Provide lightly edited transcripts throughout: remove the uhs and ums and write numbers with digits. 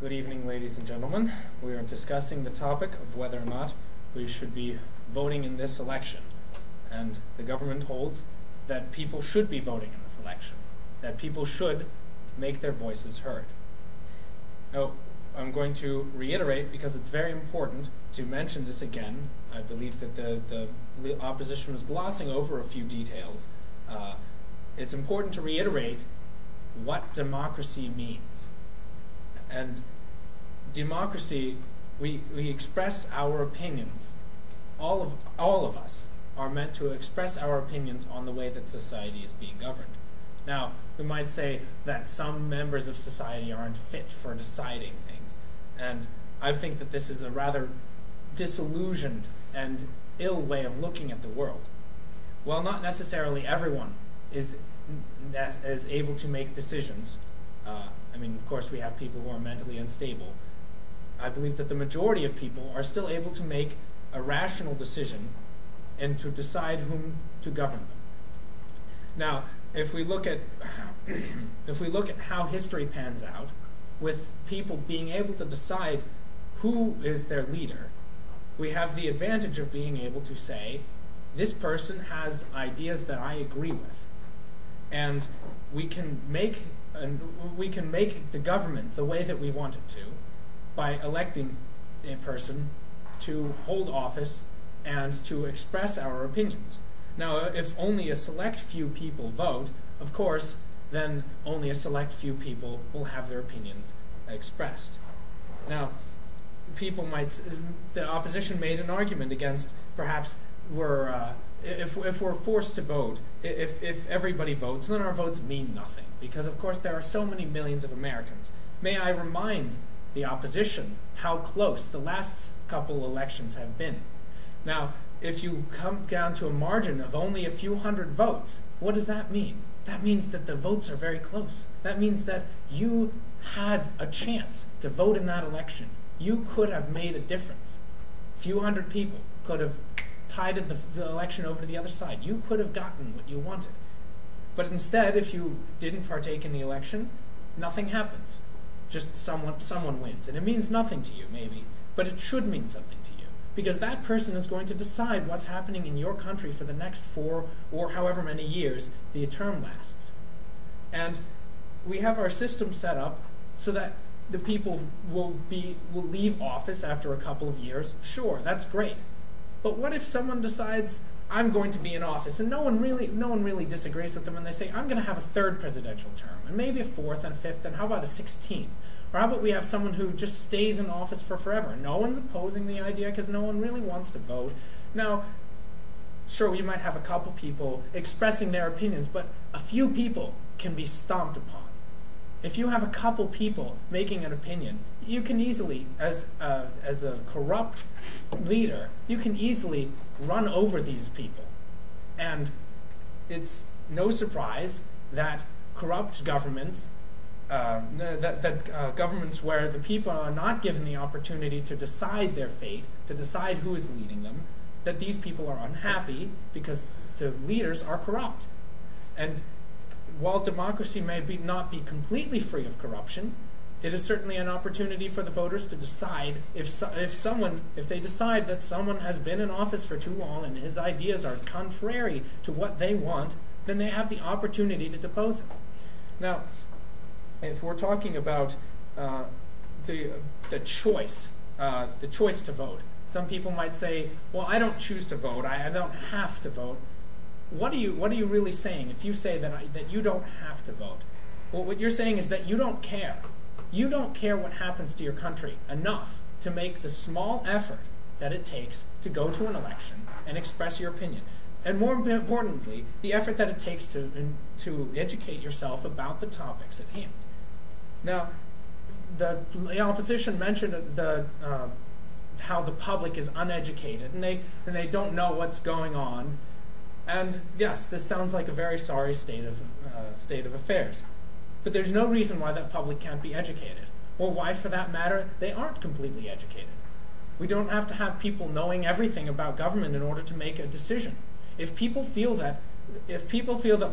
Good evening, ladies and gentlemen. We are discussing the topic of whether or not we should be voting in this election. And the government holds that people should be voting in this election, that people should make their voices heard. Now, I'm going to reiterate, because it's very important to mention this again. I believe that the opposition was glossing over a few details. It's important to reiterate what democracy means. And democracy, we express our opinions. All of us are meant to express our opinions on the way that society is being governed. Now, we might say that some members of society aren't fit for deciding things, and I think that this is a rather disillusioned and ill way of looking at the world. While not necessarily everyone is able to make decisions, I mean, of course, we have people who are mentally unstable. I believe that the majority of people are still able to make a rational decision and to decide whom to govern them. Now, if we look at how history pans out, with people being able to decide who is their leader, we have the advantage of being able to say, this person has ideas that I agree with, and we can make the government the way that we want it to by electing a person to hold office and to express our opinions. Now, if only a select few people vote, of course, then only a select few people will have their opinions expressed. Now, the opposition made an argument against perhaps if we're forced to vote, if everybody votes, then our votes mean nothing, because of course there are so many millions of Americans. May I remind the opposition how close the last couple elections have been. Now, if you come down to a margin of only a few hundred votes, what does that mean? That means that the votes are very close. That means that you had a chance to vote in that election. You could have made a difference. A few hundred people could have tided the election over to the other side. You could have gotten what you wanted. But instead, if you didn't partake in the election, nothing happens. Just someone wins. And it means nothing to you, maybe, but it should mean something to you, because that person is going to decide what's happening in your country for the next 4 or however many years the term lasts. And we have our system set up so that the people will leave office after a couple of years. Sure, that's great. But what if someone decides, I'm going to be in office, and no one really disagrees with them, and they say, I'm going to have a 3rd presidential term, and maybe a 4th and a 5th, and how about a 16th? Or how about we have someone who just stays in office for forever? No one's opposing the idea because no one really wants to vote. Now, sure, we might have a couple people expressing their opinions, but a few people can be stomped upon. If you have a couple people making an opinion, you can easily, as a corrupt leader, you can easily run over these people. And it's no surprise that corrupt governments, governments where the people are not given the opportunity to decide their fate, to decide who is leading them, that these people are unhappy because the leaders are corrupt. And while democracy may not be completely free of corruption, it is certainly an opportunity for the voters to decide if they decide that someone has been in office for too long and his ideas are contrary to what they want, then they have the opportunity to depose him. Now, if we're talking about the choice to vote, some people might say, well, I don't choose to vote, I don't have to vote. What are you really saying if you say that you don't have to vote? Well, what you're saying is that you don't care. You don't care what happens to your country enough to make the small effort that it takes to go to an election and express your opinion. And more importantly, the effort that it takes to educate yourself about the topics at hand. Now, the opposition mentioned how the public is uneducated and they don't know what's going on. And yes, this sounds like a very sorry state of affairs. But there's no reason why that public can't be educated. Or why, for that matter, they aren't completely educated. We don't have to have people knowing everything about government in order to make a decision. If people feel that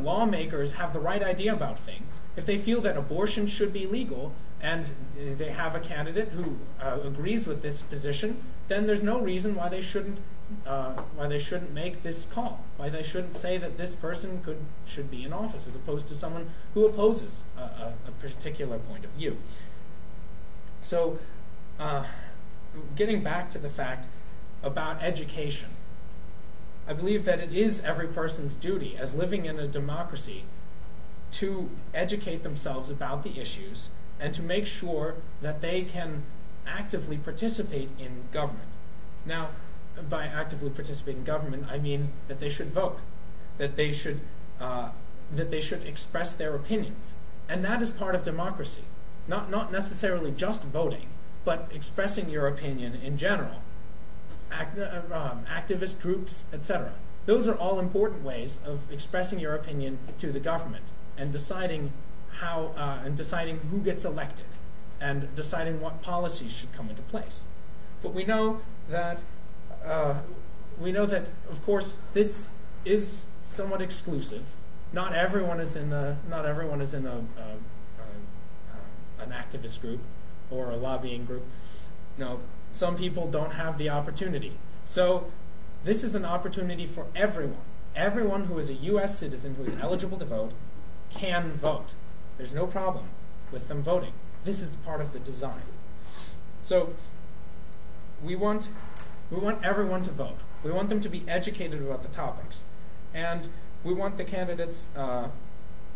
lawmakers have the right idea about things, if they feel that abortion should be legal, and they have a candidate who agrees with this position, then there's no reason why they shouldn't make this call, why they shouldn't say that this person should be in office, as opposed to someone who opposes a particular point of view. So, getting back to the fact about education, I believe that it is every person's duty, as living in a democracy, to educate themselves about the issues and to make sure that they can actively participate in government. Now, by actively participate in government, I mean that they should vote, that they should express their opinions, and that is part of democracy. Not necessarily just voting, but expressing your opinion in general. Activist groups, etc. Those are all important ways of expressing your opinion to the government and deciding who gets elected and deciding what policies should come into place. But we know that of course this is somewhat exclusive. Not everyone is in an activist group or a lobbying group. No, some people don't have the opportunity. So this is an opportunity for everyone. Everyone who is a U.S. citizen who is eligible to vote can vote. There's no problem with them voting. This is part of the design. So we want everyone to vote. We want them to be educated about the topics, and we want the candidates.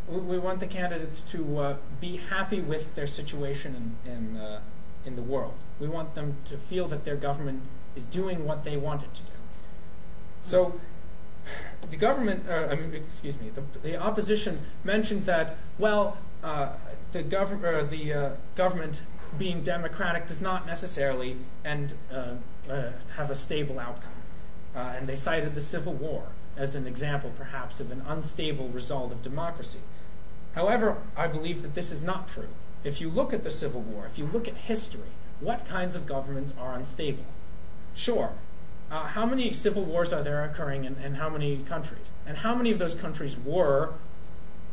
We want the candidates to be happy with their situation in the world. We want them to feel that their government is doing what they want it to do. So the government, the opposition mentioned that, well, the government being democratic does not necessarily have a stable outcome. And they cited the Civil War as an example, perhaps, of an unstable result of democracy. However, I believe that this is not true. If you look at the Civil War, if you look at history, what kinds of governments are unstable? Sure. How many civil wars are there occurring in how many countries? And how many of those countries were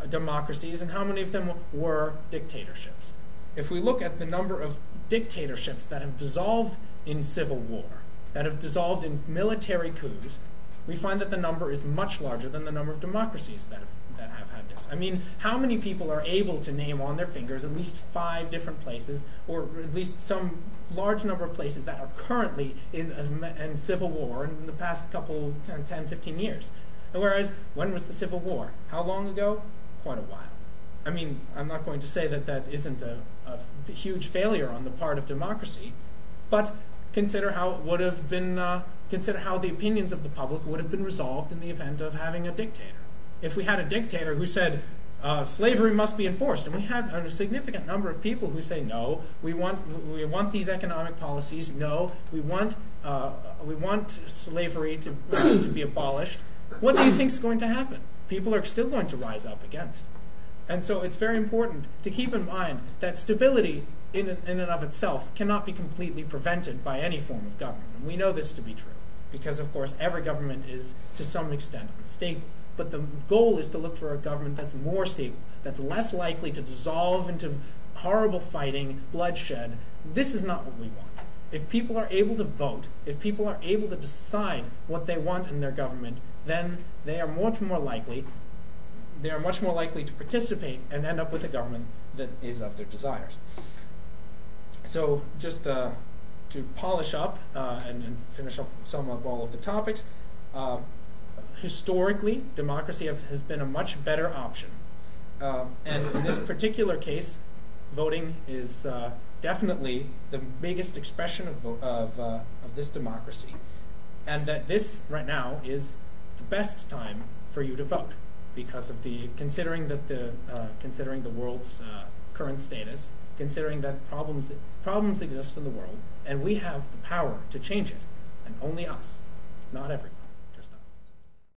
democracies, and how many of them were dictatorships? If we look at the number of dictatorships that have dissolved in civil war, that have dissolved in military coups, we find that the number is much larger than the number of democracies that have had this. I mean, how many people are able to name on their fingers at least 5 different places, or at least some large number of places that are currently in civil war in the past couple, 10, 15 years? And whereas, when was the Civil War? How long ago? Quite a while. I mean, I'm not going to say that that isn't a huge failure on the part of democracy, but consider how it would have been, consider how the opinions of the public would have been resolved in the event of having a dictator. If we had a dictator who said, slavery must be enforced, and we had a significant number of people who say, no, we want these economic policies, no, we want slavery to be abolished, what do you think is going to happen? People are still going to rise up against. And so it's very important to keep in mind that stability in and of itself cannot be completely prevented by any form of government. And we know this to be true, because of course every government is to some extent unstable. But the goal is to look for a government that's more stable, that's less likely to dissolve into horrible fighting, bloodshed. This is not what we want. If people are able to vote, if people are able to decide what they want in their government, then they are much more likely to participate and end up with a government that is of their desires. So just to polish up and finish up some of all of the topics, historically, democracy has been a much better option. And in this particular case, voting is definitely the biggest expression of this democracy. And that this, right now, is the best time for you to vote, because of considering the world's current status, considering that problems exist in the world, and we have the power to change it, and only us, not everyone.